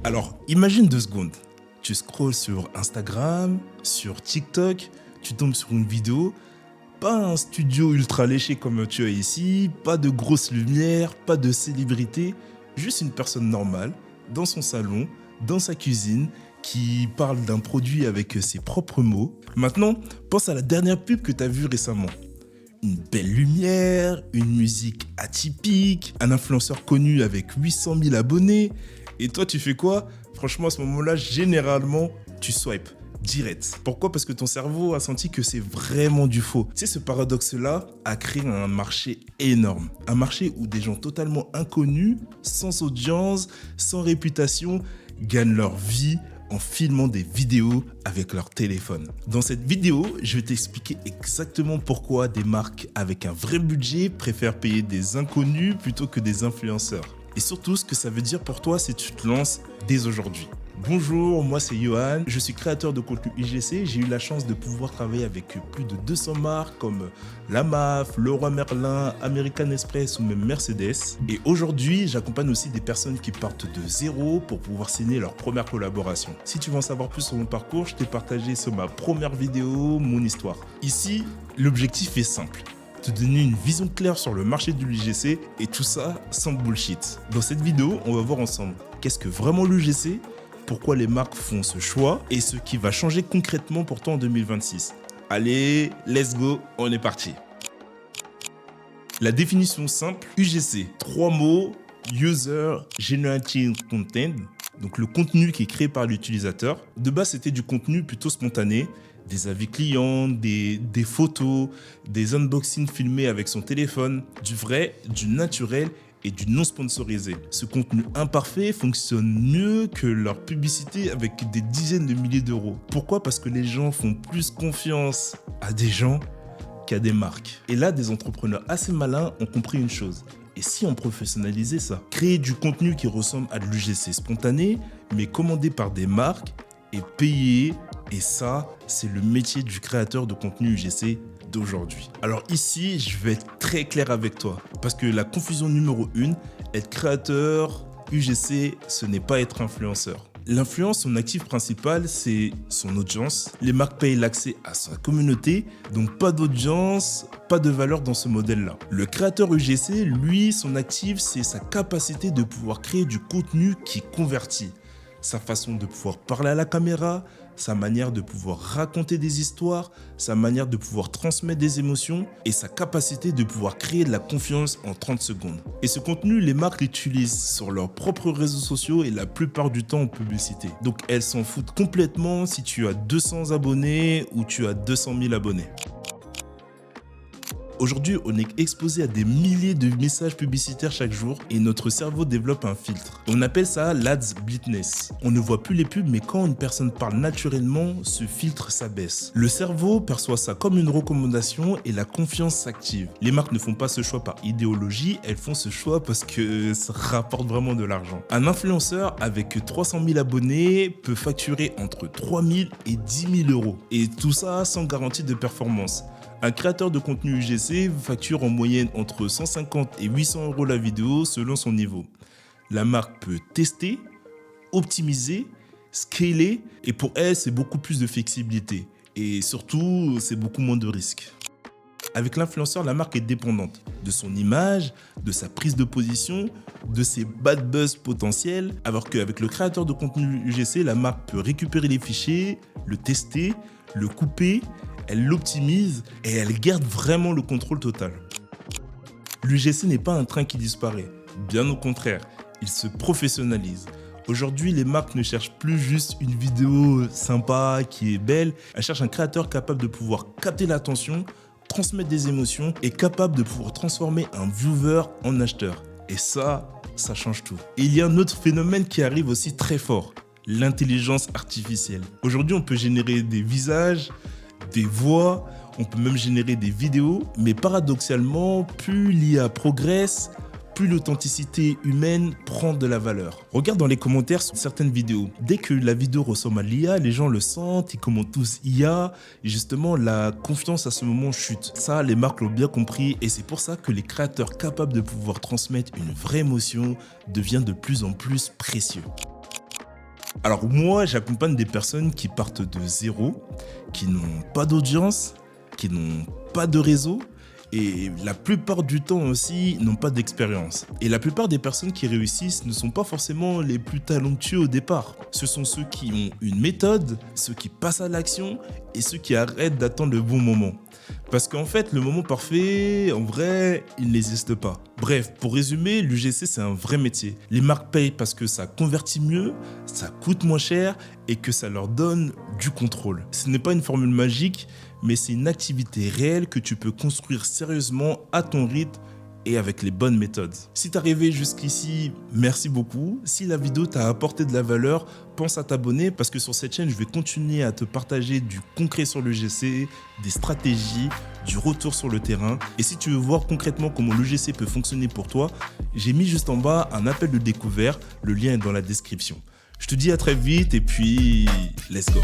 Alors, imagine 2 secondes. Tu scrolles sur Instagram, sur TikTok, tu tombes sur une vidéo, pas un studio ultra léché comme tu as ici, pas de grosses lumières, pas de célébrité, juste une personne normale, dans son salon, dans sa cuisine, qui parle d'un produit avec ses propres mots. Maintenant, pense à la dernière pub que tu as vue récemment. Une belle lumière, une musique atypique, un influenceur connu avec 800 000 abonnés. Et toi, tu fais quoi? Franchement, à ce moment-là, généralement, tu swipes direct. Pourquoi? Parce que ton cerveau a senti que c'est vraiment du faux. Tu sais, ce paradoxe-là a créé un marché énorme. Un marché où des gens totalement inconnus, sans audience, sans réputation, gagnent leur vie en filmant des vidéos avec leur téléphone. Dans cette vidéo, je vais t'expliquer exactement pourquoi des marques avec un vrai budget préfèrent payer des inconnus plutôt que des influenceurs. Et surtout, ce que ça veut dire pour toi si tu te lances dès aujourd'hui. Bonjour, moi c'est Johan, je suis créateur de contenu UGC. J'ai eu la chance de pouvoir travailler avec plus de 200 marques comme la MAF, Leroy Merlin, American Express ou même Mercedes. Et aujourd'hui, j'accompagne aussi des personnes qui partent de zéro pour pouvoir signer leur première collaboration. Si tu veux en savoir plus sur mon parcours, je t'ai partagé sur ma première vidéo mon histoire. Ici, l'objectif est simple. Te donner une vision claire sur le marché de l'UGC et tout ça sans bullshit. Dans cette vidéo, on va voir ensemble qu'est-ce que vraiment l'UGC, pourquoi les marques font ce choix et ce qui va changer concrètement pour toi en 2026. Allez, let's go, on est parti. La définition simple, UGC, 3 mots, User Generated Content, donc le contenu qui est créé par l'utilisateur. De base, c'était du contenu plutôt spontané, des avis clients, des photos, des unboxings filmés avec son téléphone, du vrai, du naturel et du non sponsorisé. Ce contenu imparfait fonctionne mieux que leur publicité avec des dizaines de milliers d'euros. Pourquoi? Parce que les gens font plus confiance à des gens qu'à des marques. Et là, des entrepreneurs assez malins ont compris une chose. Et si on professionnalisait ça? Créer du contenu qui ressemble à de l'UGC spontané, mais commandé par des marques et payé. Et ça, c'est le métier du créateur de contenu UGC d'aujourd'hui. Alors ici, je vais être très clair avec toi. Parce que la confusion numéro 1, être créateur UGC, ce n'est pas être influenceur. L'influence, son actif principal, c'est son audience. Les marques payent l'accès à sa communauté, donc pas d'audience, pas de valeur dans ce modèle-là. Le créateur UGC, lui, son actif, c'est sa capacité de pouvoir créer du contenu qui convertit. Sa façon de pouvoir parler à la caméra, sa manière de pouvoir raconter des histoires, sa manière de pouvoir transmettre des émotions et sa capacité de pouvoir créer de la confiance en 30 secondes. Et ce contenu, les marques l'utilisent sur leurs propres réseaux sociaux et la plupart du temps en publicité. Donc elles s'en foutent complètement si tu as 200 abonnés ou tu as 200 000 abonnés. Aujourd'hui, on est exposé à des milliers de messages publicitaires chaque jour et notre cerveau développe un filtre. On appelle ça l'Ads Blindness. On ne voit plus les pubs, mais quand une personne parle naturellement, ce filtre s'abaisse. Le cerveau perçoit ça comme une recommandation et la confiance s'active. Les marques ne font pas ce choix par idéologie, elles font ce choix parce que ça rapporte vraiment de l'argent. Un influenceur avec 300 000 abonnés peut facturer entre 3 000 et 10 000 euros. Et tout ça sans garantie de performance. Un créateur de contenu UGC facture en moyenne entre 150 et 800 euros la vidéo selon son niveau. La marque peut tester, optimiser, scaler et pour elle, c'est beaucoup plus de flexibilité. Et surtout, c'est beaucoup moins de risques. Avec l'influenceur, la marque est dépendante de son image, de sa prise de position, de ses bad buzz potentiels, alors qu'avec le créateur de contenu UGC, la marque peut récupérer les fichiers, le tester, le couper, elle l'optimise et elle garde vraiment le contrôle total. L'UGC n'est pas un train qui disparaît, bien au contraire, il se professionnalise. Aujourd'hui, les marques ne cherchent plus juste une vidéo sympa, qui est belle, elles cherchent un créateur capable de pouvoir capter l'attention, transmettre des émotions et capable de pouvoir transformer un viewer en acheteur. Et ça change tout. Et il y a un autre phénomène qui arrive aussi très fort, l'intelligence artificielle. Aujourd'hui, on peut générer des visages, des voix, on peut même générer des vidéos, mais paradoxalement, plus l'IA progresse, plus l'authenticité humaine prend de la valeur. Regarde dans les commentaires sur certaines vidéos. Dès que la vidéo ressemble à l'IA, les gens le sentent, ils commentent tous IA, et justement la confiance à ce moment chute. Ça, les marques l'ont bien compris et c'est pour ça que les créateurs capables de pouvoir transmettre une vraie émotion deviennent de plus en plus précieux. Alors moi, j'accompagne des personnes qui partent de zéro, qui n'ont pas d'audience, qui n'ont pas de réseau, et la plupart du temps aussi n'ont pas d'expérience. Et la plupart des personnes qui réussissent ne sont pas forcément les plus talentueux au départ. Ce sont ceux qui ont une méthode, ceux qui passent à l'action et ceux qui arrêtent d'attendre le bon moment. Parce qu'en fait, le moment parfait, en vrai, il n'existe pas. Bref, pour résumer, l'UGC, c'est un vrai métier. Les marques payent parce que ça convertit mieux, ça coûte moins cher et que ça leur donne du contrôle. Ce n'est pas une formule magique, mais c'est une activité réelle que tu peux construire sérieusement à ton rythme et avec les bonnes méthodes. Si t'es arrivé jusqu'ici, merci beaucoup. Si la vidéo t'a apporté de la valeur, pense à t'abonner parce que sur cette chaîne, je vais continuer à te partager du concret sur l'UGC, des stratégies, du retour sur le terrain. Et si tu veux voir concrètement comment l'UGC peut fonctionner pour toi, j'ai mis juste en bas un appel de découverte. Le lien est dans la description. Je te dis à très vite et puis let's go.